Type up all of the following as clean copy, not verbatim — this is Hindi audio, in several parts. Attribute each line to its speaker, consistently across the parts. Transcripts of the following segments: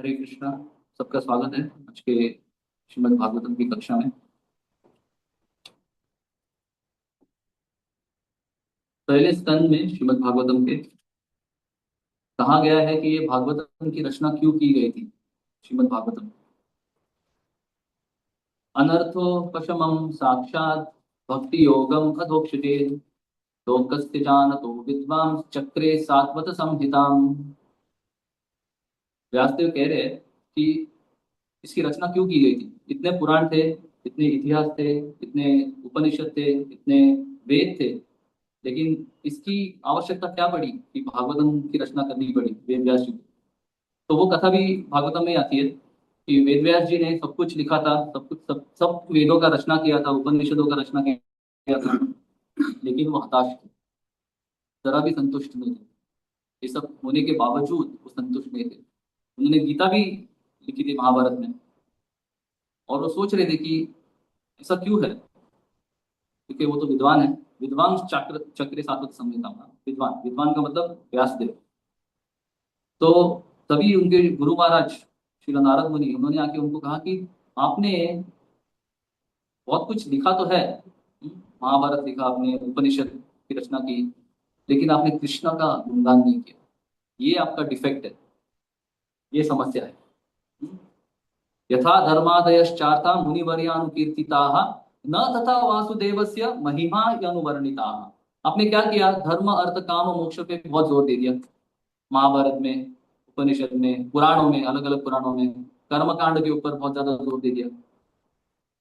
Speaker 1: हरे कृष्णा। सबका स्वागत है आज के श्रीमद् भागवतम की कक्षा में। पहले स्कंद में श्रीमद् भागवतम के कहा गया है कि ये भागवतम की रचना क्यों की गई थी। श्रीमद् भागवतम अनर्थोपशमं साक्षात् भक्ति योगम अधोक्षते लोकस्य जानतो विद्वांस चक्रे सात्वत संहिताम। व्यासदेव कह रहे हैं कि इसकी रचना क्यों की गई थी। इतने पुराण थे, इतने इतिहास थे, इतने उपनिषद थे, इतने वेद थे, लेकिन इसकी आवश्यकता क्या पड़ी कि भागवतम की रचना करनी पड़ी वेद व्यास जी को। तो वो कथा भी भागवतम में आती है कि वेद व्यास जी ने सब कुछ लिखा था, सब कुछ सब वेदों का रचना किया था, उपनिषदों का रचना किया था, लेकिन वो हताश थे, जरा भी संतुष्ट नहीं थे। ये सब होने के बावजूद वो संतुष्ट नहीं थे। उन्होंने गीता भी लिखी थी महाभारत में, और वो सोच रहे थे कि ऐसा क्यों है, क्योंकि वो तो विद्वान है। विद्वान चक्र चक्र सात्वत संहिता में विद्वान, विद्वान का मतलब व्यासदेव। तो तभी उनके गुरु महाराज श्री नारद मुनि, उन्होंने आके उनको कहा कि आपने बहुत कुछ लिखा तो है, महाभारत लिखा आपने, उपनिषद की रचना की, लेकिन आपने कृष्ण का गुणगान नहीं किया। ये आपका डिफेक्ट है, ये समस्या है। यथा धर्मादयश्चार्था मुनिवर्यानुकीर्तिताः न तथा वासुदेवस्य महिमा अनुवर्णिताः। आपने क्या किया, धर्म अर्थ काम मोक्ष पे बहुत जोर दे दिया। महाभारत में, उपनिषद में, पुराणों में, अलग अलग पुराणों में कर्मकांड के ऊपर बहुत ज्यादा जोर दे दिया,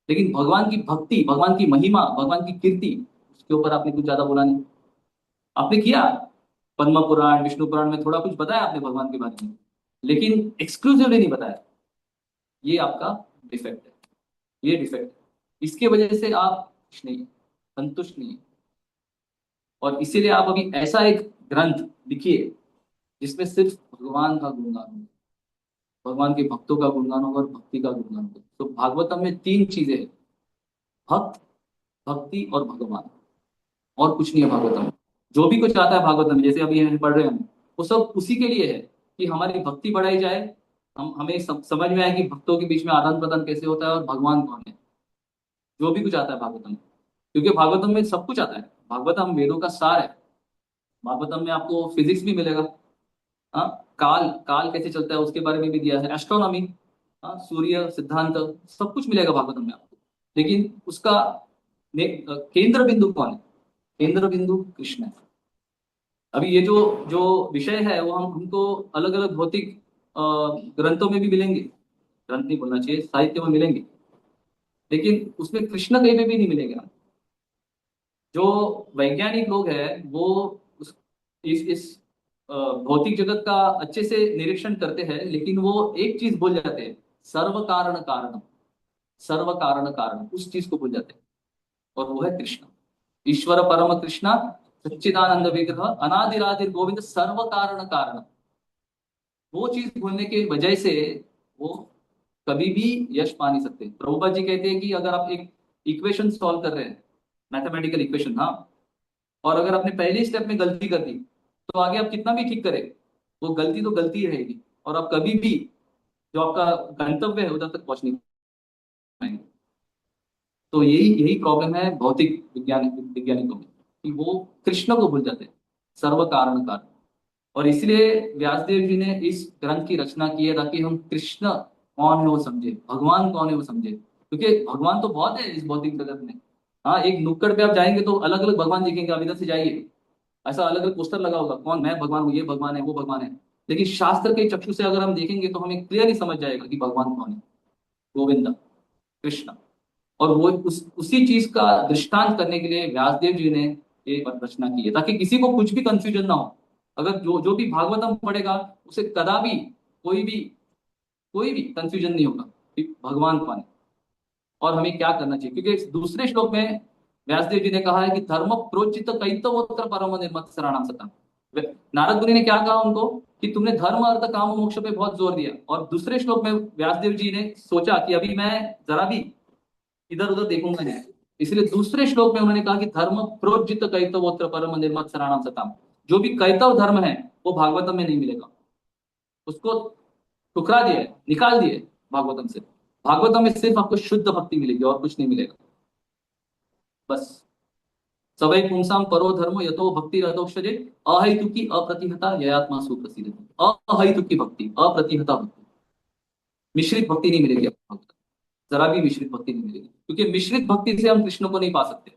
Speaker 1: लेकिन भगवान की भक्ति, भगवान की महिमा, भगवान की कीर्ति, उसके ऊपर आपने कुछ ज्यादा बोला नहीं। आपने किया पद्म पुराण, विष्णु पुराण में थोड़ा कुछ बताया आपने भगवान के बारे में, लेकिन एक्सक्लूसिवली नहीं बताया। ये आपका डिफेक्ट है, ये डिफेक्ट है। इसके वजह से आप खुश नहीं, संतुष्ट नहीं, और इसीलिए आप अभी ऐसा एक ग्रंथ लिखिए जिसमें सिर्फ भगवान का गुणगान हो, भगवान के भक्तों का गुणगान होगा और भक्ति का गुणगान होगा। तो भागवतम में तीन चीजें हैं, भक्त, भक्ति और भगवान, और कुछ नहीं है भागवतम में। जो भी कुछ आता है भागवतम में, जैसे अभी हम पढ़ रहे हैं, वो सब उसी के लिए है कि हमारी भक्ति बढ़ाई जाए, हमें समझ में आए कि भक्तों के बीच में आदान प्रदान कैसे होता है और भगवान कौन है। जो भी कुछ आता है भागवतम में, क्योंकि भागवतम में सब कुछ आता है। भागवतम वेदों का सार है। भागवतम में आपको फिजिक्स भी मिलेगा, हाँ, काल काल कैसे चलता है उसके बारे में भी दिया है, एस्ट्रोनॉमी, हाँ, सूर्य सिद्धांत, सब कुछ मिलेगा भागवतम में आपको। लेकिन उसका केंद्र बिंदु कौन है? केंद्र बिंदु कृष्ण है। अभी ये जो जो विषय है वो हमको अलग अलग भौतिक ग्रंथों में भी मिलेंगे, ग्रंथ नहीं बोलना चाहिए, साहित्य में मिलेंगे, लेकिन उसमें कृष्ण कहीं पे भी नहीं मिलेगा। जो वैज्ञानिक लोग हैं वो इस भौतिक जगत का अच्छे से निरीक्षण करते हैं, लेकिन वो एक चीज भूल जाते हैं, सर्व कारण कारण, सर्व कारण कारण, उस चीज को भूल जाते हैं, और वो है कृष्ण। ईश्वर परम कृष्ण सच्चिदानंद विग्रह अनादिरादिर गोविंद सर्व कारण कारण। वो चीज भूलने की वजह से वो कभी भी यश पा नहीं सकते। प्रभुपाद जी कहते हैं कि अगर आप एक इक्वेशन सॉल्व कर रहे हैं, मैथमेटिकल इक्वेशन, हाँ, और अगर आपने पहले स्टेप में गलती कर दी, तो आगे आप कितना भी ठीक करें, वो गलती तो गलती ही रहेगी, और आप कभी भी जो आपका गंतव्य है उधर तक पहुंच नहीं पाएंगे। तो यही यही प्रॉब्लम है भौतिक वैज्ञानिकों में, कि वो कृष्ण को भूल जाते हैं, सर्व कारण कारण। और इसलिए व्यासदेव जी ने इस ग्रंथ की रचना की है, ताकि हम कृष्ण कौन है वो समझे, भगवान कौन है वो समझे, क्योंकि भगवान तो बहुत है इस भौतिक जगत में। हाँ, एक नुक्कड़ पे आप जाएंगे तो अलग अलग भगवान दिखेंगे, आप इधर से जाइए, ऐसा अलग अलग पोस्टर लगा होगा, कौन, मैं भगवान हूँ, ये भगवान है, वो भगवान है। लेकिन शास्त्र के चक्षु से अगर हम देखेंगे तो हमें क्लियरली समझ जाएगा कि भगवान कौन है, गोविंदा, कृष्ण। और वो उसी चीज का दृष्टांत करने के लिए व्यासदेव जी ने ये रचना की है, ताकि किसी को कुछ भी कंफ्यूजन ना हो। अगर जो जो भी भागवतम पढ़ेगा उसे कदापि कोई भी कंफ्यूजन नहीं होगा कि भगवान कौन है और हमें क्या करना चाहिए। क्योंकि दूसरे श्लोक में व्यासदेव जी ने कहा है कि धर्म प्रोचित कैतवोत्तर परम निर्मत शरणाम सतम। नारद मुनि ने क्या कहा उनको कि तुमने धर्म अर्थ काम मोक्ष पे बहुत जोर दिया, और दूसरे श्लोक में व्यासदेव जी ने सोचा कि अभी मैं जरा भी इधर उधर देखूंगा नहीं, इसलिए दूसरे श्लोक में उन्होंने कहा कि धर्म प्रोज्जित कैतवोत्तर परम निर्मत शरणाम सताम। जो भी कैतव धर्म है वो भागवतम में नहीं मिलेगा, उसको ठुकरा दिया है, निकाल दिए भागवतम से। भागवतम में सिर्फ आपको शुद्ध भक्ति मिलेगी और कुछ नहीं मिलेगा। बस सवै पुंसाम परो धर्मो यतो भक्ति रथोक्षजे अहैतुकी अप्रतिहता ययात्मा सुप्रसिद्ध। अहैतुकी भक्ति, अप्रतिहता भक्ति, मिश्रित भक्ति नहीं मिलेगी आपको, जरा भी मिश्रित भक्ति नहीं मिलेगी, क्योंकि मिश्रित भक्ति से हम कृष्ण को नहीं पा सकते,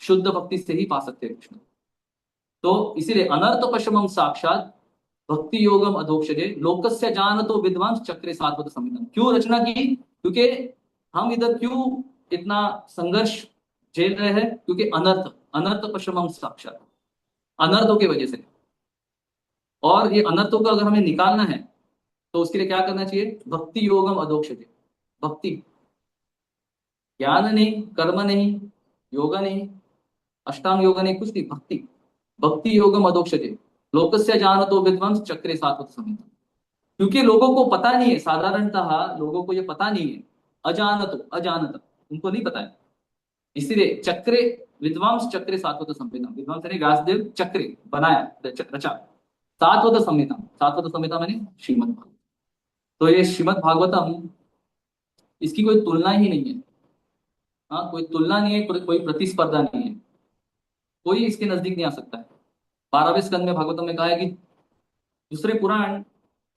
Speaker 1: शुद्ध भक्ति से ही पा सकते हैं कृष्ण। तो इसीलिए अनर्थ पशमम साक्षात भक्ति योगम अधोक्षजे लोकस्य जानतो विद्वांस चक्रे सात्वत संहितम। क्यों रचना की? क्योंकि हम इधर क्यों इतना संघर्ष झेल रहे हैं? क्योंकि अनर्थ, अनर्थ पशमम साक्षात, अनर्थों की वजह से। और ये अनर्थों को अगर हमें निकालना है तो उसके लिए क्या करना चाहिए? भक्ति योगम अधोक्षजे, भक्ति, ज्ञान नहीं, कर्म नहीं, योगा नहीं, अष्टांग योगा नहीं, कुछ नहीं, भक्ति। भक्ति योगम अधोक्षजे लोकस्य जानतो विद्वांस चक्रे सात्वत संहिता। क्योंकि लोगों को पता नहीं है, साधारणतः लोगों को ये पता नहीं है, अजानतो, अजानत, उनको नहीं पता है। इसीलिए चक्रे, विद्वांस चक्रे सात्वत संहिता, विद्वांस यानी व्यासदेव चक्रे बनाया, रचा, सात्वत संहिता, सात्वत संहिता माने श्रीमद् भागवत। तो ये श्रीमद् भागवतम, इसकी कोई तुलना ही नहीं है। हाँ, कोई तुलना नहीं है, कोई प्रतिस्पर्धा नहीं है, कोई इसके नजदीक नहीं आ सकता है। 12वें स्कंद में भागवतम में कहा है कि दूसरे पुराण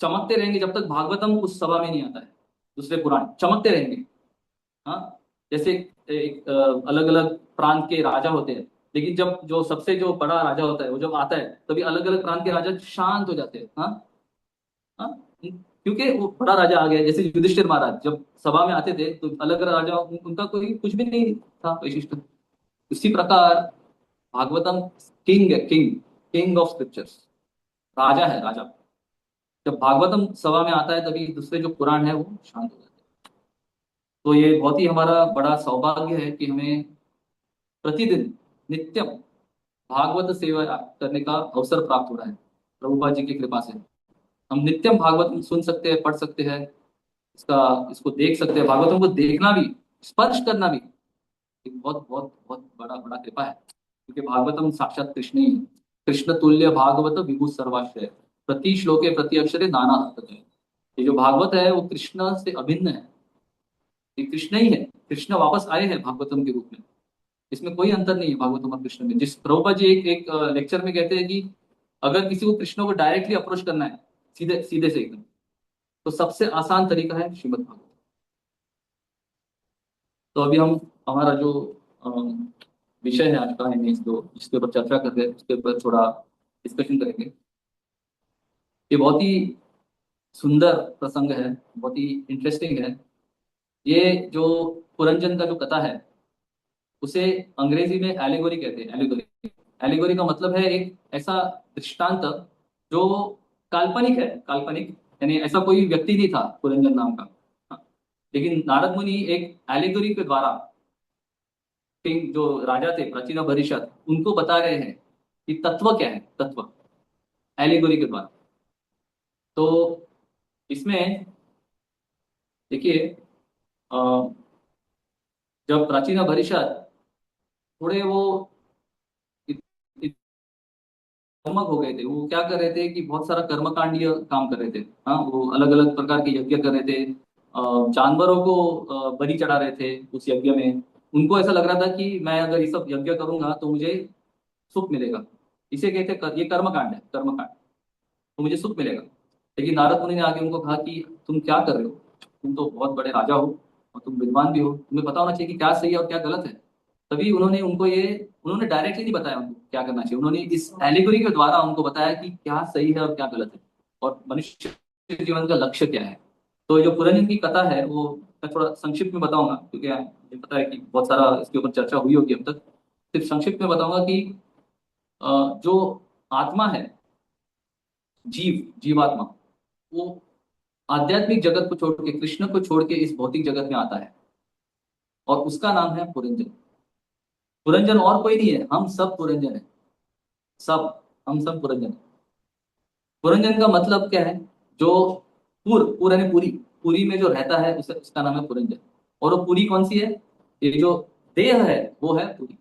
Speaker 1: चमकते रहेंगे जब तक भागवतम उस सभा में नहीं आता है। दूसरे पुराण चमकते रहेंगे। हाँ, जैसे एक अलग अलग प्रांत के राजा होते हैं, लेकिन जब जो सबसे जो बड़ा राजा होता है वो जब आता है तभी अलग अलग प्रांत के राजा शांत हो जाते हैं। हाँ, हाँ, क्योंकि वो बड़ा राजा आ गया। जैसे युधिष्ठिर महाराज जब सभा में आते थे तो अलग अलग राजा, उनका कोई कुछ भी नहीं था वैशिष्ट। उसी प्रकार भागवतम किंग है, किंग, किंग ऑफ स्क्रिप्चर्स, राजा है, राजा। जब भागवतम सभा में आता है तभी दूसरे जो पुराण है वो शांत हो जाते हैं। तो ये बहुत ही हमारा बड़ा सौभाग्य है कि हमें प्रतिदिन नित्यम भागवत सेवा करने का अवसर प्राप्त हो रहा है प्रभुपाद जी की कृपा से। हम नित्यम भागवत सुन सकते हैं, पढ़ सकते हैं, इसको देख सकते हैं। भागवतों को देखना भी, स्पर्श करना भी एक बहुत बहुत बहुत बड़ा बड़ा कृपा है, क्योंकि भागवतम साक्षात कृष्ण ही है। कृष्ण तुल्य भागवत विभु सर्वाश्रय प्रति श्लोके प्रति अक्षरे नाना अर्थक है। ये जो भागवत है वो कृष्ण से अभिन्न है, ये कृष्ण ही है। कृष्ण वापस आए हैं भागवतम के रूप में, इसमें कोई अंतर नहीं है भागवतम और कृष्ण में। जिस प्रभुपाद जी एक लेक्चर में कहते हैं कि अगर किसी को कृष्ण को डायरेक्टली अप्रोच करना है, सीधे सीधे से एकदम, तो सबसे आसान तरीका है श्रीमद् भागवत। तो अभी हम, हमारा जो विषय है आज का, है जो जिसके ऊपर चर्चा कर रहे हैं उसके ऊपर थोड़ा डिस्कशन करेंगे। ये बहुत ही सुंदर प्रसंग है, बहुत ही इंटरेस्टिंग है। ये जो पुरंजन का जो कथा है उसे अंग्रेजी में एलिगोरी कहते हैं। एलिगोरी, एलिगोरी का मतलब है एक ऐसा दृष्टांत जो काल्पनिक है, काल्पनिक, यानी ऐसा कोई व्यक्ति नहीं था पुरंजन नाम का। हाँ, लेकिन नारद मुनि एक एलिगोरी के द्वारा किंग जो राजा थे प्राचीन भरिष्यत, उनको बता रहे हैं कि तत्व क्या है, तत्व, एलिगोरी के द्वारा। तो इसमें देखिए, अ, जब प्राचीन भरिष्यत थोड़े वो कर्मक हो गए थे, वो क्या कर रहे थे कि बहुत सारा कर्मकांडीय काम कर रहे थे। हाँ, वो अलग अलग प्रकार के यज्ञ कर रहे थे, जानवरों को बलि चढ़ा रहे थे उस यज्ञ में। उनको ऐसा लग रहा था कि मैं अगर ये सब यज्ञ करूंगा तो मुझे सुख मिलेगा। इसे कहते हैं ये कर्मकांड है, कर्मकांड, तो मुझे सुख मिलेगा। लेकिन नारद मुनि ने आगे उनको कहा कि तुम क्या कर रहे हो, तुम तो बहुत बड़े राजा हो और तुम विद्वान भी हो, तुम्हें पता होना चाहिए कि क्या सही है और क्या गलत है। तभी उन्होंने उनको ये, उन्होंने डायरेक्टली नहीं बताया उनको क्या करना चाहिए, उन्होंने इस एलिगोरी के द्वारा उनको बताया कि क्या सही है और क्या गलत है, और मनुष्य के जीवन का लक्ष्य क्या है। तो जो पुरानी की कथा है वो मैं थोड़ा संक्षिप्त में बताऊंगा, क्योंकि मुझे पता है कि बहुत सारा इसके ऊपर चर्चा हुई होगी अब तक। सिर्फ संक्षिप्त में बताऊंगा कि जो आत्मा है, जीवात्मा, वो आध्यात्मिक जगत को छोड़ के, कृष्ण को छोड़ के इस भौतिक जगत में आता है, और उसका नाम है पुरंजन। पुरंजन और कोई नहीं है, हम सब पुरंजन है, सब, हम सब पुरंजन है। पुरंजन का मतलब क्या है? जो पूर यानी पूरी, पूरी में जो रहता है उसे, उसका नाम है पुरंजन। और वो पूरी कौन सी है? ये जो देह है वो है पूरी।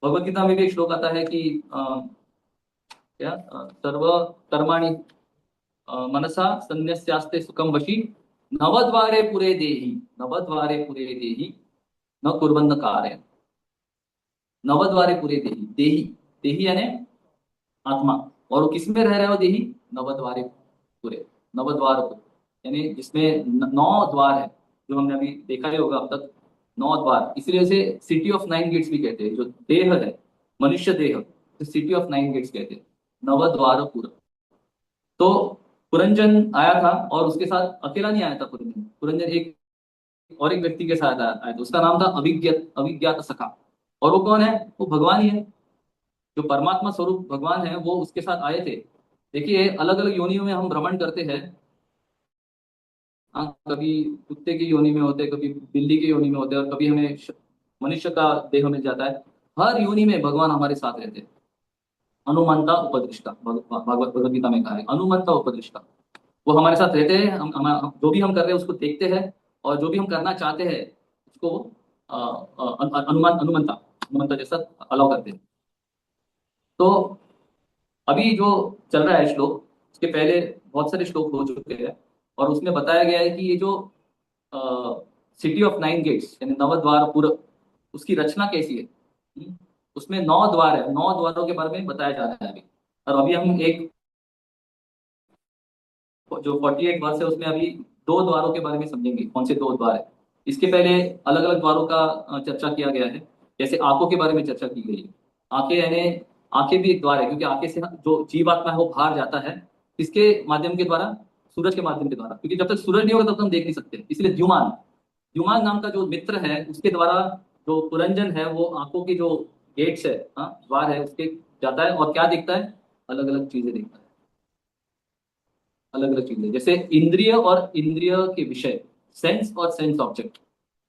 Speaker 1: भगवत गीता में भी एक श्लोक आता है कि क्या, सर्व कर्माणि मनसा संन्यस्यास्ते सुखम वशी नवद्वारे पुरे देहि, नवद्वारे पुरे देहि न कुर्वन्न कार्य। नवद्वारे पुरे देहि, देहि, देहि यानी आत्मा। और वो किसमें रह रहा है वो देहि? नवद्वारे पुरे, नवद्वार पुरे, यानी जिसमें 9 द्वार है, जो हमने अभी देखा ही होगा अब तक, 9 द्वार। इसलिए उसे सिटी ऑफ 9 गेट्स भी कहते हैं। जो देह है, मनुष्य देह, सिटी ऑफ 9 गेट्स कहते हैं, नवद्वार पुर। तो पुरंजन आया था, और उसके साथ अकेला नहीं आया था पुरंजन। पुरंजन एक और एक व्यक्ति के साथ आया था, उसका नाम था अभिज्ञात, अभिज्ञात सखा। और वो कौन है? वो भगवान ही है, जो परमात्मा स्वरूप भगवान है, वो उसके साथ आए थे। देखिए, अलग अलग योनियों में हम भ्रमण करते हैं। हाँ, कभी कुत्ते की योनि में होते हैं, कभी बिल्ली की योनि में होते हैं, और कभी हमें मनुष्य का देह मिल जाता है। हर योनि में भगवान हमारे साथ रहते हैं। अनुमंता उपदृष्टा, भागवत भगवत गीता में कहा है, अनुमंता उपदृष्टा। वो हमारे साथ रहते हैं, जो भी हम कर रहे हैं उसको देखते हैं, और जो भी हम करना चाहते हैं उसको अनुमंता, अनुमंता जैसा अलाउ करते हैं। तो अभी जो चल रहा है श्लोक, इसके पहले बहुत सारे श्लोक हो चुके हैं, और उसमें बताया गया है कि ये जो सिटी ऑफ 9 गेट्स यानी नवद्वार पूर्व, उसकी रचना कैसी है। उसमें 9 द्वार है, 9 द्वारों के बारे में बताया जा रहा है अभी। और अभी हम एक जो 48 वर्ष है उसमें अभी 2 द्वारों के बारे में समझेंगे, कौन से 2 द्वार है। इसके पहले अलग अलग द्वारों का चर्चा किया गया है। जैसे आंखों के बारे में चर्चा की गई है। आंखें यानी, आंखें भी एक द्वार है, क्योंकि आंखें से जो जीवात्मा है वो बाहर जाता है, किसके माध्यम के द्वारा? सूरज के माध्यम के द्वारा, क्योंकि जब तक सूरज नहीं होगा तब तक हम देख नहीं सकते। इसलिए द्युमान, द्युमान नाम का जो मित्र है, उसके द्वारा जो पुरंजन है वो आंखों की जो गेट्स है, हाँ द्वार है, उसके जाता है, और क्या दिखता है? अलग अलग चीजें दिखता है, अलग अलग चीजें। जैसे इंद्रिय और इंद्रिय के विषय, सेंस और सेंस ऑब्जेक्ट।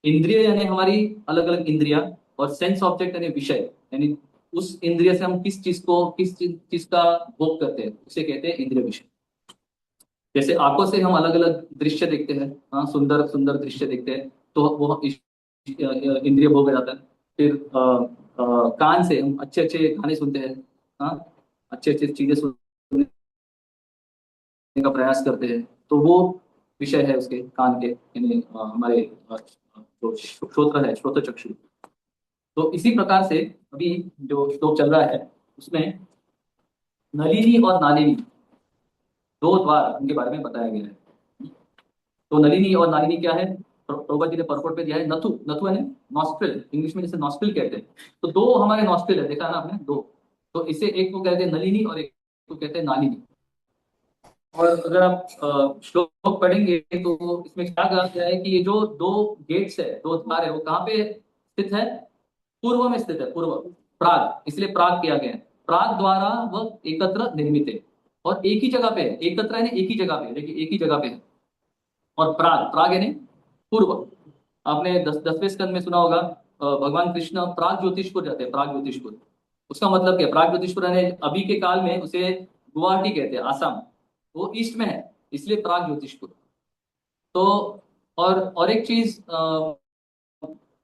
Speaker 1: इंद्रिय यानी हमारी अलग अलग इंद्रिया, और सेंस ऑब्जेक्ट यानी विषय, यानी उस इंद्रिय से हम किस चीज को, किस चीज का भोग करते हैं, उसे कहते हैं इंद्रिय विषय। जैसे आंखों से हम अलग अलग दृश्य देखते हैं, हाँ सुंदर सुंदर दृश्य देखते हैं, तो वो इंद्रिय भोग हो जाता है। फिर कान से हम अच्छे अच्छे गाने सुनते हैं, हाँ अच्छे अच्छे चीजें सुनने का प्रयास करते हैं, तो वो विषय है उसके, कान के, यानी हमारे जो श्रोत्र है, श्रोत्र चक्षु। तो इसी प्रकार से अभी जो श्लोक चल रहा है उसमें नलिनी और नालिनी, 2 द्वार उनके बारे में बताया गया है। तो नलिनी और नालिनी क्या है? प्रभुपाद जी ने परपोर्ट पे दिया है, नथु, नथु है नॉस्ट्रिल, इंग्लिश में जैसे नॉस्ट्रिल कहते हैं। तो 2 हमारे नॉस्ट्रिल है, देखा ना आपने, 2। तो इसे एक को कहते हैं नलिनी, और एक को कहते हैं नालिनी। और अगर आप श्लोक पढ़ेंगे तो इसमें क्या कहा गया है कि ये जो 2 गेट्स है, 2 द्वार है, वो कहाँ पे स्थित है? पूर्व में स्थित है, पूर्व, प्राग, इसलिए प्राग किया गया है। प्राग द्वारा वह एकत्र निर्मित है, और एक ही जगह पे है। एकत्र यानी एक ही जगह पे है, देखिए एक ही जगह पे है। और प्राग, प्राग यानी पूर्व। आपने 10वें स्कंद में सुना होगा, भगवान कृष्ण प्राग ज्योतिषपुर जाते हैं, प्राग ज्योतिषपुर। उसका मतलब क्या है? प्राग ज्योतिषपुर यानी अभी के काल में उसे गुवाहाटी कहते हैं, आसाम। वो ईस्ट में है, इसलिए प्राग ज्योतिषपुर। तो और एक चीज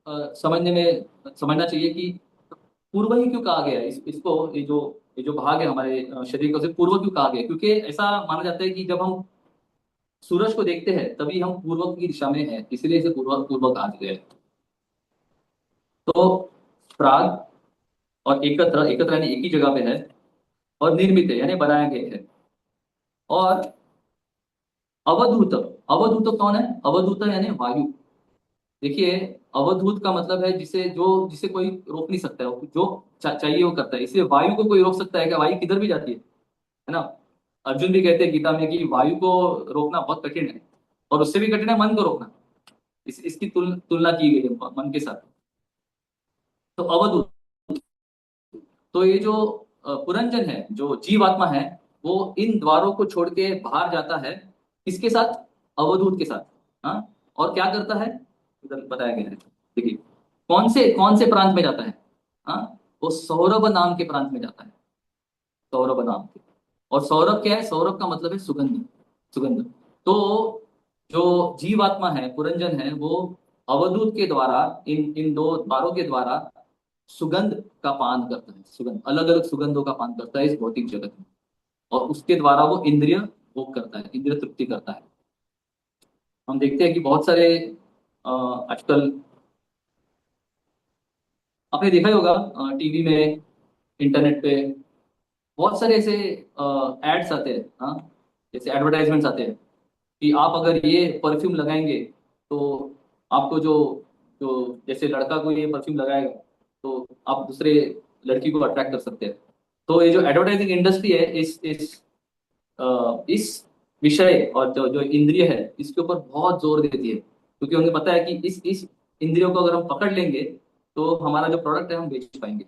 Speaker 1: समझने में समझना चाहिए कि पूर्व ही क्यों कहा गया है इसको, ये जो भाग है हमारे शरीर का, उसे पूर्व क्यों कहा गया? क्योंकि ऐसा माना जाता है कि जब हम सूरज को देखते हैं तभी हम पूर्व की दिशा में हैं, इसलिए इसे पूर्व पूर्व कहा गया है। तो प्राग और एकत्र, एकत्र यानी एक ही जगह पे है, और निर्मित है यानी बनाया गया है। और अवधूत, अवधूत कौन है? अवधूत यानी वायु। देखिए, अवधूत का मतलब है जिसे कोई रोक नहीं सकता है, जो चाहिए वो करता है। इसलिए वायु को कोई रोक सकता है क्या? वायु किधर भी जाती है ना। अर्जुन भी कहते हैं गीता में कि वायु को रोकना बहुत कठिन है, और उससे भी कठिन है मन को रोकना। इसकी तुलना की गई है मन के साथ। तो अवधूत, तो ये जो पुरंजन है, जो जीवात्मा है, वो इन द्वारों को छोड़ के बाहर जाता है, किसके साथ? अवधूत के साथ। हाँ, और क्या करता है? इधर बताया गया है, देखिए कौन से प्रांत में जाता है? हाँ, वो सौरभ नाम के प्रांत में जाता है, सौरभ नाम के। और सौरभ क्या है? सौरभ का मतलब है सुगंध, सुगंध। तो जो जीवात्मा है, पुरंजन है, वो अवधूत के द्वारा, इन इन 2 द्वारों के द्वारा सुगंध का पान करता है, सुगंध, अलग अलग सुगंधों का पान करता है इस भौतिक जगत में। और उसके द्वारा वो इंद्रिय भोग करता है, इंद्रिय तृप्ति करता है। हम देखते हैं कि बहुत सारे आजकल आपने देखा ही होगा टीवी में, इंटरनेट पे बहुत सारे ऐसे एड्स आते हैं, हाँ, जैसे एडवर्टाइजमेंट्स आते हैं कि आप अगर ये परफ्यूम लगाएंगे तो आपको जो जो जैसे लड़का को ये परफ्यूम लगाएगा तो आप दूसरे लड़की को अट्रैक्ट कर सकते हैं। तो ये जो एडवर्टाइजिंग इंडस्ट्री है इस विषय और जो जो इंद्रिय है इसके ऊपर बहुत जोर देती है, क्योंकि उन्हें पता है कि इस इंद्रियों को अगर हम पकड़ लेंगे तो हमारा जो प्रोडक्ट है हम बेच पाएंगे।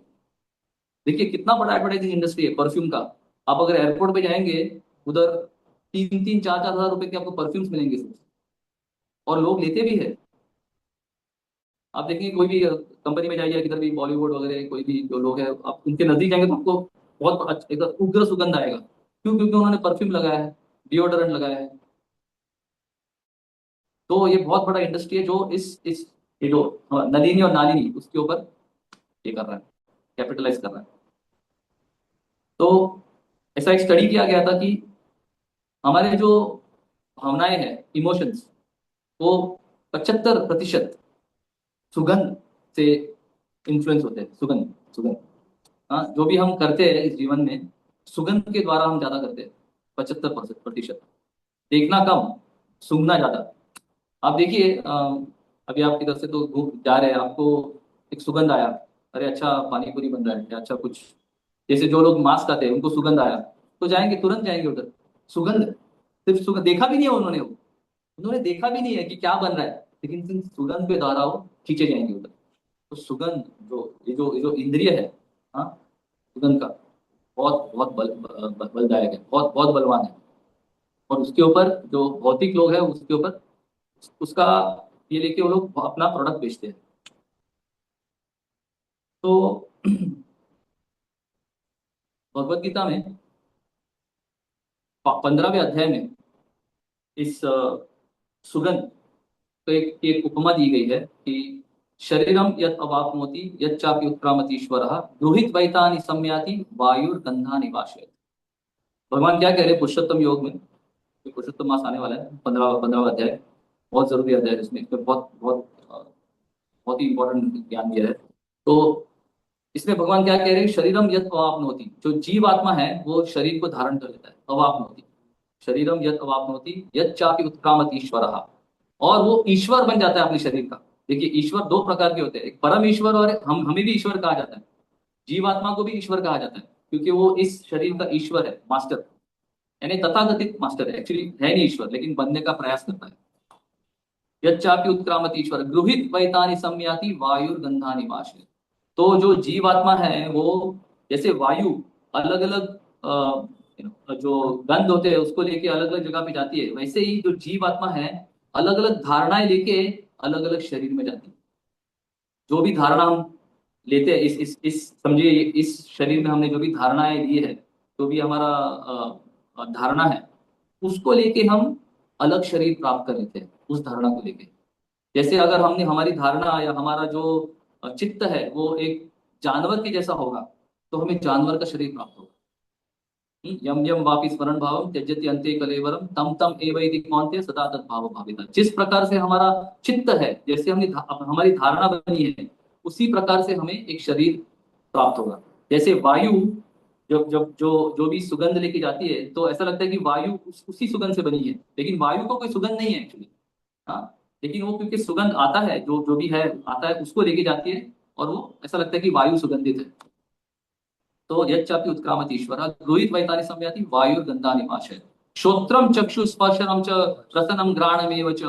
Speaker 1: देखिए कितना बड़ा एडवर्टाइजिंग इंडस्ट्री है परफ्यूम का। आप अगर एयरपोर्ट पे जाएंगे, उधर 3-3, 4-4 हज़ार रुपए के आपको परफ्यूम्स मिलेंगे सिर्फ, और लोग लेते भी है। आप देखेंगे कोई भी कंपनी में जाइए, किधर भी बॉलीवुड वगैरह कोई भी जो लोग हैं, आप उनके नजदीक जाएंगे तो आपको बहुत एकदम उग्र सुगंध आएगा। क्यों? क्योंकि उन्होंने परफ्यूम लगाया है, डिओडोरेंट लगाया है। तो ये बहुत बड़ा इंडस्ट्री है जो इस ये जो नलिनी और नालिनी उसके ऊपर ये कर रहा है, कैपिटलाइज कर रहा है। तो ऐसा एक स्टडी किया गया था कि हमारे जो भावनाएं हैं, इमोशंस, वो 75% सुगंध से इन्फ्लुएंस होते हैं। सुगंध सुगंध, हाँ, जो भी हम करते हैं इस जीवन में सुगंध के द्वारा हम ज्यादा करते हैं। 75%। देखना कम, सूंघना ज्यादा। आप देखिए अभी आप किधर से तो जा रहे हैं, आपको एक सुगंध आया, अरे अच्छा पानी पूरी बन रहा है या अच्छा कुछ, जैसे जो लोग मांस खाते हैं उनको सुगंध आया तो जाएंगे, तुरंत जाएंगे उधर। सुगंध, सिर्फ सुगंध, देखा भी नहीं है उन्होंने, उन्होंने देखा भी नहीं है कि क्या बन रहा है, लेकिन सिर्फ सुगंध के द्वारा वो खींचे जाएंगे उधर। तो सुगंध जो इंद्रिय है, हाँ, सुगंध का बहुत बहुत बलदायक है, बहुत बहुत बलवान है। और उसके ऊपर जो भौतिक लोग हैं उसके ऊपर उसका ये लेके वो लोग अपना प्रोडक्ट बेचते हैं। तो भगवत गीता में 15वें अध्याय में इस सुगंध तो एक उपमा दी गई है कि शरीरम यत् अवाप्नोति यच्चापि उत्क्रामतीश्वरः गृहीत वैतानि सम्याति वायुर्गंधानि वाशयति। भगवान क्या कह रहे हैं पुरुषोत्तम योग में, जो पुरुषोत्तम मास आने वाला है, 15वां अध्याय, बहुत जरूरी अध्याय है। इसमें बहुत बहुत बहुत ही इंपॉर्टेंट ज्ञान दिया है। तो इसमें भगवान क्या कह रहे हैं, शरीरम यत् अवाप्नोति, जो जीव आत्मा है वो शरीर को धारण कर लेता है। अवाप्नोति, शरीरम यत् अवाप्नोति यच्चापि उत्क्रामति ईश्वरः, और वो ईश्वर बन जाता है अपने शरीर का। देखिए ईश्वर दो प्रकार के होते हैं, एक परम ईश्वर और हम हमें भी ईश्वर कहा जाता है। जीवात्मा को भी ईश्वर कहा जाता है क्योंकि वो इस शरीर का ईश्वर है, मास्टर, यानी तथाकथित मास्टर है, एक्चुअली है नहीं ईश्वर लेकिन बनने का प्रयास करता है। यच्चापि उत्क्रामत ईश्वर गृहीत वैतानि सम्याति वायुर्गंधानि वाशे। तो जो जीवात्मा है वो जैसे वायु अलग अलग जो गंध होते हैं उसको लेके अलग अलग जगह पे जाती है, वैसे ही जो जीवात्मा है अलग अलग धारणाएं लेके अलग अलग शरीर में जाती है। जो भी धारणा हम लेते हैं इस समझिए इस शरीर में हमने जो भी धारणाएं ली है, जो भी हमारा धारणा है, उसको लेके हम अलग शरीर प्राप्त कर लेते हैं उस धारणा को लेके। जैसे अगर हमने हमारी धारणा या हमारा जो चित्त है वो एक जानवर के जैसा होगा तो हमें जानवर का शरीर प्राप्त होगा। यम यम वापि स्मरण भावम त्यजति अंते कलेवरम तम तम एवैति कौन्ते सदा तद्भाव भाविता। जिस प्रकार से हमारा चित्त है, जैसे हमने हमारी धारणा बनी है, उसी प्रकार से हमें एक शरीर प्राप्त होगा। जैसे वायु जब जब जो भी सुगंध लेके जाती है तो ऐसा लगता है कि वायु उसी सुगंध से बनी है, लेकिन वायु को कोई सुगंध नहीं है एक्चुअली। हाँ, लेकिन वो क्योंकि सुगंध आता है, जो भी है आता है उसको लेके जाती है, और वो ऐसा लगता है कि वायु सुगंधित है। तो यच्चापि उत्क्रामति ईश्वरः गृहीत वैतानि सम्याति वायुर्गन्धानि वाशयति। श्रोत्रम चक्षु स्पर्शनम च रसनम घ्राणमेव च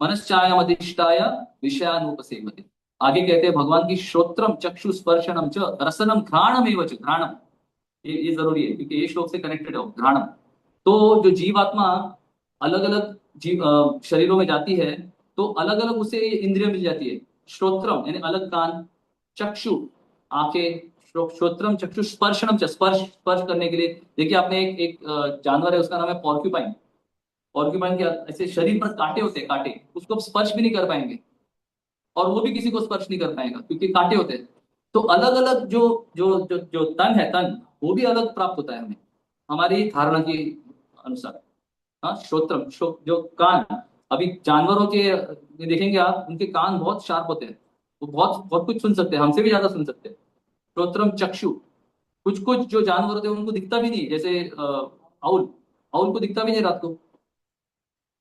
Speaker 1: मनश्चायमधिष्ठाय विषयानुपसेवते। आगे कहते हैं भगवान की श्रोत्रम चक्षु स्पर्शनम च रसनम घ्राणमेव च। घ्राणम, ये जरूरी है क्योंकि ये श्लोक से कनेक्टेड है घ्राणम। तो जो जीवात्मा अलग अलग जीव शरीरों में जाती है तो अलग अलग उसे इंद्रिय मिल जाती है। श्रोत्रम यानी अलग कान, चक्षु आंखें, श्रोत्रम चक्षु स्पर्शनम च, स्पर्श स्पर्श करने के लिए। देखिए आपने एक जानवर है उसका नाम है पॉर्क्यूपाइन। पॉर्क्यूपाइन के ऐसे शरीर पर कांटे होते हैं, कांटे, उसको आप स्पर्श भी नहीं कर पाएंगे और वो भी किसी को स्पर्श नहीं कर पाएगा क्योंकि कांटे होते हैं। तो अलग अलग जो जो जो जो तन है, तन वो भी अलग प्राप्त होता है हमें हमारी धारणा के अनुसार। हाँ, श्रोत्रम, जो कान, अभी जानवरों के देखेंगे आप, उनके कान बहुत शार्प होते हैं, वो बहुत बहुत कुछ सुन सकते हैं, हमसे भी ज्यादा सुन सकते हैं। श्रोत्रम चक्षु, कुछ कुछ जो जानवर होते हैं उनको दिखता भी नहीं, जैसे आउल, आउल को दिखता भी नहीं रात को।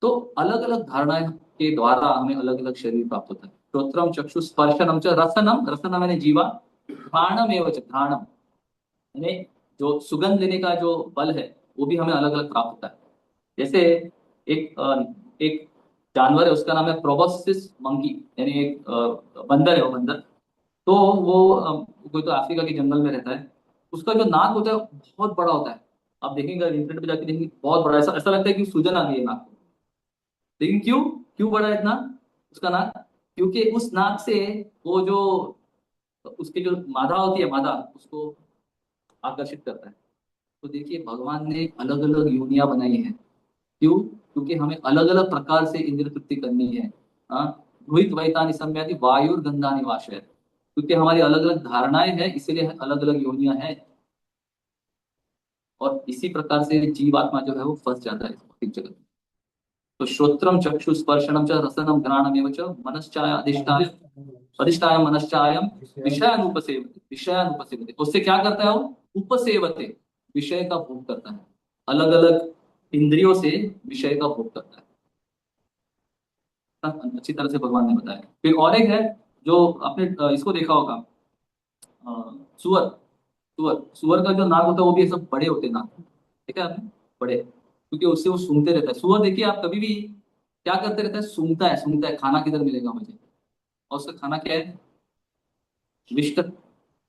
Speaker 1: तो अलग अलग धारणाएं के द्वारा हमें अलग अलग शरीर प्राप्त होता है। श्रोत्रम चक्षु स्पर्शनम च रसनम, रसनम यानी जीवा, घ्राणम एवं च, घ्राणम यानी जो सुगंध लेने का जो बल है, वो भी हमें अलग अलग प्राप्त होता है। जैसे एक जानवर है, उसका नाम है प्रोबोस्सिस मंकी, यानी एक बंदर है, वो बंदर। तो वो कोई तो अफ्रीका के जंगल में रहता है। उसका जो नाक होता है बहुत बड़ा होता है। आप देखेंगे, इंटरनेट पे जाके देखेंगे, बहुत बड़ा, ऐसा ऐसा लगता है कि सूजन आ गई है नाक को। लेकिन क्यों, क्यों बड़ा है इतना उसका नाक? क्योंकि उस नाक से वो जो उसकी जो मादा होती है, मादा उसको आकर्षित करता है। तो देखिए, भगवान ने अलग अलग योनियां बनाई है। क्यों? क्योंकि हमें अलग अलग प्रकार से इंद्रिय तृप्ति करनी है। हाँ, भूत वैतानि सम्याति वायुर्गंधानि वाशय, क्योंकि हमारी अलग अलग धारणाएं हैं, इसीलिए अलग अलग योनियां हैं। और इसी प्रकार से जीवात्मा जो है वो फंस जाता है इस भौतिक जगत में। तो श्रोत्रम चक्षु स्पर्शनम च रसनम घ्राणमेव च मनश्चाय अधिष्ठाय, अधिष्ठाय मनश्चायम विषयानुपसेवते, विषयानुपसेवते, उससे क्या करता है वो? उपसेवते, विषय का भोग करता है, अलग अलग इंद्रियों से विषय का भोग करता है। अच्छी तरह से भगवान ने बताया। फिर और एक है, जो आपने इसको देखा होगा, सुअर, सुअर सुअर का जो नाक होता है वो भी सब बड़े होते हैं नाक, ठीक है आपने, बड़े, क्योंकि उससे वो सूंघते रहता है। सुअर देखिए आप कभी भी क्या करते रहता है, सूंघता है, सूंघता है, खाना किधर मिलेगा मुझे, और उसका खाना क्या है? विष्ट।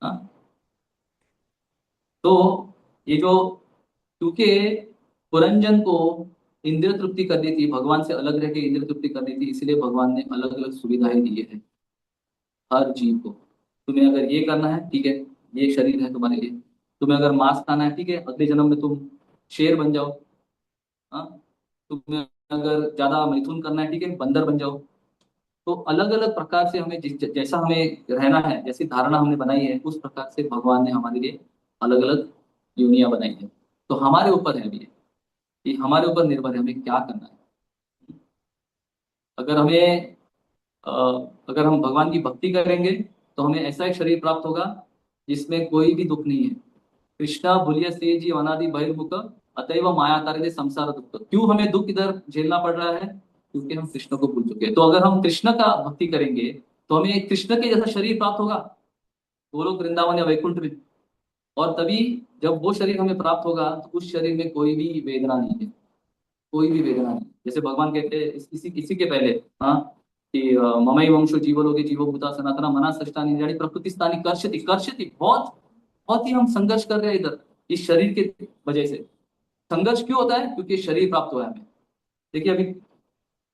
Speaker 1: हाँ, तो ये जो, क्योंकि पुरंजन को इंद्रिय तृप्ति करनी थी, भगवान से अलग रह के इंद्रिय तृप्ति करनी थी, इसलिए भगवान ने अलग अलग सुविधाएं दी है हर जीव को। तुम्हें अगर ये करना है, ठीक है, ये शरीर है तुम्हारे लिए। तुम्हें अगर मांस खाना है, ठीक है, अगले जन्म में तुम शेर बन जाओ। हाँ, तुम्हें अगर ज्यादा मैथुन करना है, ठीक है, बंदर बन जाओ। तो अलग अलग प्रकार से हमें जैसा हमें रहना है, जैसी धारणा हमने बनाई है, उस प्रकार से भगवान ने हमारे लिए अलग अलग योनियां बनाई है। तो हमारे ऊपर है अभी कि हमारे ऊपर निर्भर है हमें क्या करना है। अगर हमें अ, अगर हम भगवान की भक्ति करेंगे तो हमें ऐसा एक शरीर प्राप्त होगा जिसमें कोई भी दुख नहीं है। कृष्णा भूलिया से जी अनादि बहिर्मुख, अतएव माया तारे संसार दुख। क्यों हमें दुख इधर झेलना पड़ रहा है? क्योंकि हम कृष्ण को भूल चुके हैं। तो अगर हम कृष्ण का भक्ति करेंगे तो हमें कृष्ण के जैसा शरीर प्राप्त होगा, गोलोक वृंदावन या वैकुंठ में। और तभी जब वो शरीर हमें प्राप्त होगा तो उस शरीर में कोई भी वेदना नहीं है, कोई भी वेदना नहीं। जैसे भगवान कहते हैं इसी के पहले, हाँ, कि ममई वंशो जीवलोके जीवो भूता सनातना मना सष्टानि इंद्रियाणि प्रकृति स्थानि कर्षति, कर्षति, बहुत बहुत ही हम संघर्ष कर रहे हैं इधर इस शरीर के वजह से। संघर्ष क्यों होता है? क्योंकि शरीर प्राप्त हुआ है हमें। देखिए, अभी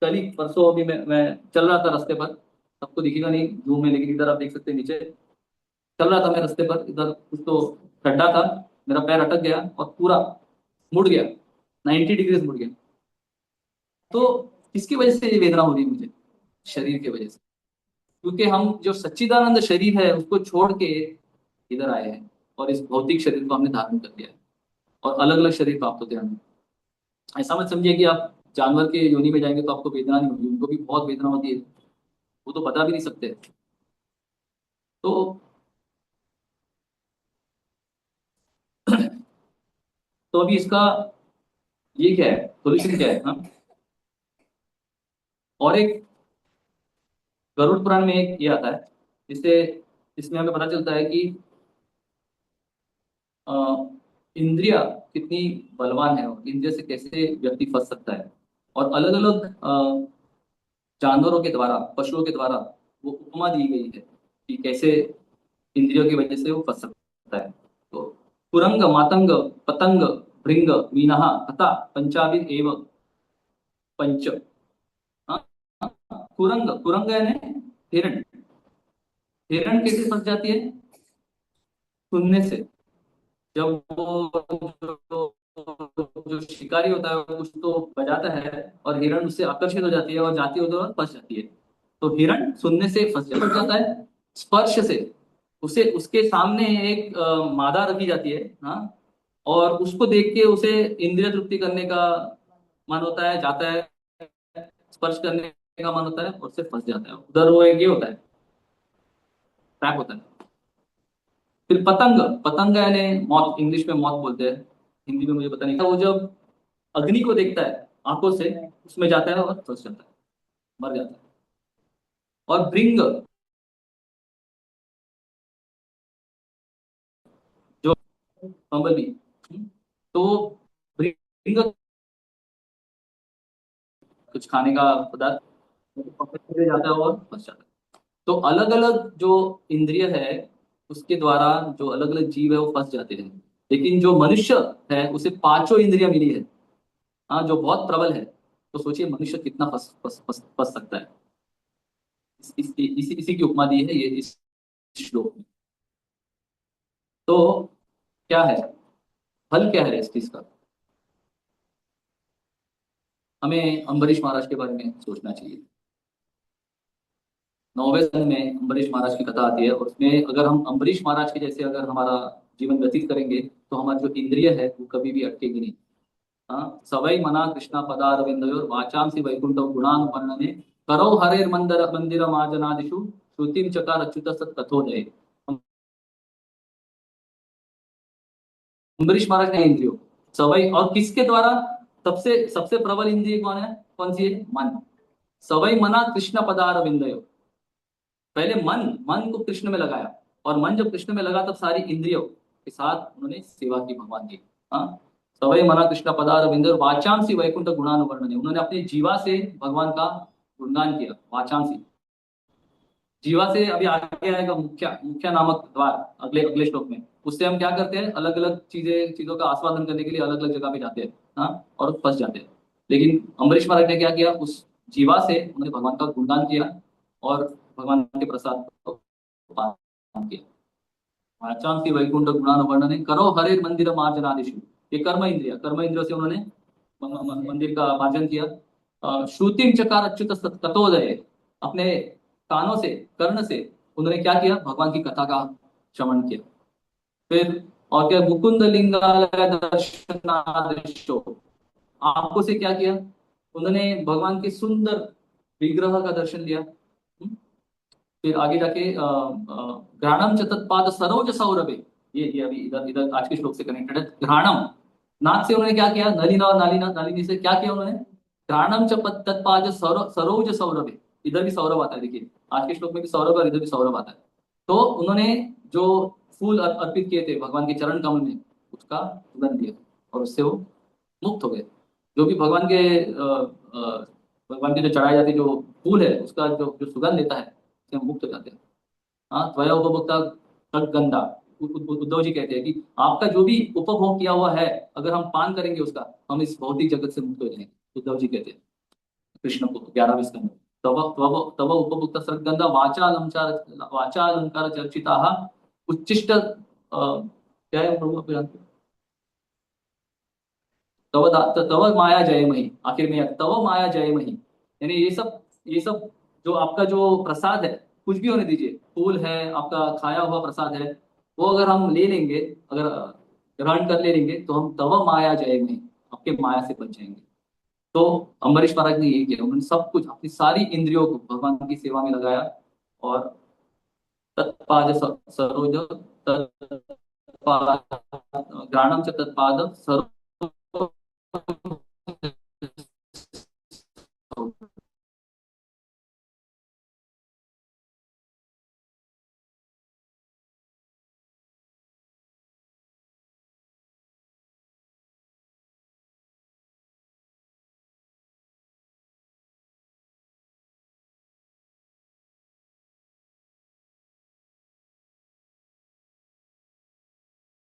Speaker 1: कल ही परसों अभी मैं चल रहा था रास्ते पर, सबको दिखेगा नहीं जूम में, लेकिन इधर आप देख सकते हैं नीचे, चल रहा था मैं रास्ते पर, इधर कुछ तो गड्ढा था, मेरा पैर अटक गया और पूरा मुड़ गया, 90 डिग्री मुड़ गया। तो किसकी वजह से ये वेदना हो रही है मुझे? शरीर की वजह से। क्योंकि हम जो सच्चिदानंद शरीर है उसको छोड़ के इधर आए हैं, और इस भौतिक शरीर को हमने धारण कर लिया है, और अलग अलग शरीर प्राप्त होते हैं हमें। ऐसा मत समझिए कि आप जानवर के योनि में जाएंगे तो आपको वेदना नहीं होगी, उनको भी बहुत वेदना होती है, वो तो बता भी नहीं सकते। तो तो अभी इसका ये क्या है, सोल्यूशन क्या है? हाँ, और एक गरुड़ पुराण में एक ये आता है, जिससे इसमें हमें पता चलता है कि अ, इंद्रिया कितनी बलवान है, और इंद्रिय से कैसे व्यक्ति फंस सकता है। और अलग अलग जानवरों के द्वारा, पशुओं के द्वारा वो उपमा दी गई है कि कैसे इंद्रियों की वजह से वो फंस सकता है। तो कुरंग, मातंग, पतंग, भृंग, मीनः तथा पंचाविद एव पंच। हाँ, कुरंग, कुरंग यानी हिरण, हिरण कैसे फंस जाती है? सुनने से। जब वो जो शिकारी होता है वो कुछ तो बजाता है, और हिरण उससे आकर्षित हो जाती है और जाती है उधर और फंस जाती है। तो हिरण सुनने से फंस जाता है। स्पर्श से, उसे उसके सामने एक मादा रखी जाती है, हाँ, और उसको देख के उसे इंद्रिय तृप्ति करने का मन होता है, जाता है, स्पर्श करने का मन होता है और से फंस जाता है उधर। वो एक ये होता है, ट्रैप होता है। फिर पतंग, पतंग यानी मौत, इंग्लिश में मौत बोलते हैं, हिंदी में मुझे पता नहीं। वो जब अग्नि को देखता है आंखों से, उसमें जाता है और फंस जाता है, मर जाता है। और भृंग, जो बम्बल बी, तो भृंग कुछ खाने का पदार्थ पकड़ के जाता है और फंस जाता है। तो अलग अलग जो इंद्रिय है उसके द्वारा जो अलग अलग जीव है वो फंस जाते हैं। लेकिन जो मनुष्य है उसे पांचों इंद्रियां मिली है, हाँ, जो बहुत प्रबल है। तो सोचिए मनुष्य कितना फंस सकता है। इसी की उपमा दी है ये इस श्लोक में। तो क्या है, फल क्या है इस चीज का? हमें अम्बरीश महाराज के बारे में सोचना चाहिए। नौवे स्कंद में अम्बरीश महाराज की कथा आती है, और उसमें अगर हम अम्बरीश महाराज के जैसे अगर हमारा जीवन व्यतीत करेंगे तो हमारी जो इंद्रिय है वो कभी भी अटकेगी नहीं। हाँ, सवै मना कृष्णा पदारविंदयोर वाचांसि वैकुंठ गुणान वर्णने करौ हरेर मंदिर मार्जनादिषु श्रुतिम चकार अच्युत सत्कथोदय। अम्बरीश महाराज ने इंद्रियों, सवै, और किसके द्वारा? सबसे सबसे प्रबल इंद्रिय कौन है, कौन सी है? मन। सवै मना कृष्ण पदारविंदयो, पहले मन, मन को कृष्ण में लगाया, और मन जब कृष्ण में लगा तब सारी इंद्रियों के साथ उन्होंने सेवा की भगवान की। हाँ, सवै मना कृष्ण पदारविंद वाचांसी वैकुंठ गुणानुवर्णने, उन्होंने अपनी जीवा से भगवान का गुणगान किया। वाचांसी, जीवा से अभी आगे आएगा मुख्य, मुख्य नामक द्वार, अगले अगले श्लोक में। उससे हम क्या करते हैं, अलग अलग चीजों का आस्वादन करने के लिए अलग अलग जगह पे जाते हैं, हाँ, और फंस जाते हैं। लेकिन अम्बरीश महाराज ने क्या किया, उस जीवा से उन्होंने भगवान का गुणगान किया और भगवान के प्रसाद को पान किया। वाचांसी वैकुंठ गुणानुवर्णने करो हरे मंदिर मार्जनादिषु, ये कर्म इंद्रिया, कर्म इंद्रियों से उन्होंने मंदिर का मार्जन किया। श्रुतिम चकार अच्युत ततोदय, अपने कानों से, कर्ण से उन्होंने क्या किया, भगवान की कथा का श्रवण किया। फिर और क्या, मुकुंद लिंगालय दर्शनादिशो, आंखों से क्या किया, उन्होंने भगवान के सुंदर विग्रह का दर्शन लिया। फिर आगे जाके घ्राणम च तत्पाद सरोज सौरभे, ये अभी इधर इधर आज के श्लोक से कनेक्टेड है। घ्राणम, नाक से उन्होंने क्या किया, नलिना और नालिना नालिनी से क्या किया उन्होंने, घ्राणम च तत्पाद सरोज सौरभे, इधर भी सौरभ आता है, देखिए आज के श्लोक में भी सौरभ और इधर भी सौरभ आता है। तो उन्होंने जो फूल अर्पित किए थे भगवान के चरण कमल में, उसका सुगंध दिया और उससे वो मुक्त हो गए। जो भी भगवान के भगवान के जो चढ़ाए जाते जो फूल है उसका जो सुगंध लेता है, उससे हम मुक्त हो जाते हैं। हाँ, त्वया उपभोक्ता गंधा, उद्धव जी कहते हैं कि आपका जो भी उपभोग किया हुआ है, अगर हम पान करेंगे उसका, हम इस भौतिक जगत से मुक्त हो जाएंगे। उद्धव जी कहते हैं कृष्ण को 11वें स्कंद में। तव तव तव उपभोक्ता सद्गंधा वाचा अलंकार चर्चिता उच्चिष्ट क्या है प्रभु आप जानते हो? तव माया जयमही, आखिर में तव माया जयमही, यानी ये सब जो आपका जो प्रसाद है, कुछ भी होने दीजिए, फूल है, आपका खाया हुआ प्रसाद है, वो अगर हम ले लेंगे, अगर ग्रहण कर ले लेंगे तो हम तव माया जयमही, आपके माया से बच जाएंगे। तो अम्बरीश महाराज ने यही किया, उन्होंने सब कुछ अपनी सारी इंद्रियों को भगवान की सेवा में लगाया। और तत्पाद सरोज, तत्पाद घ्राणम च तत्पाद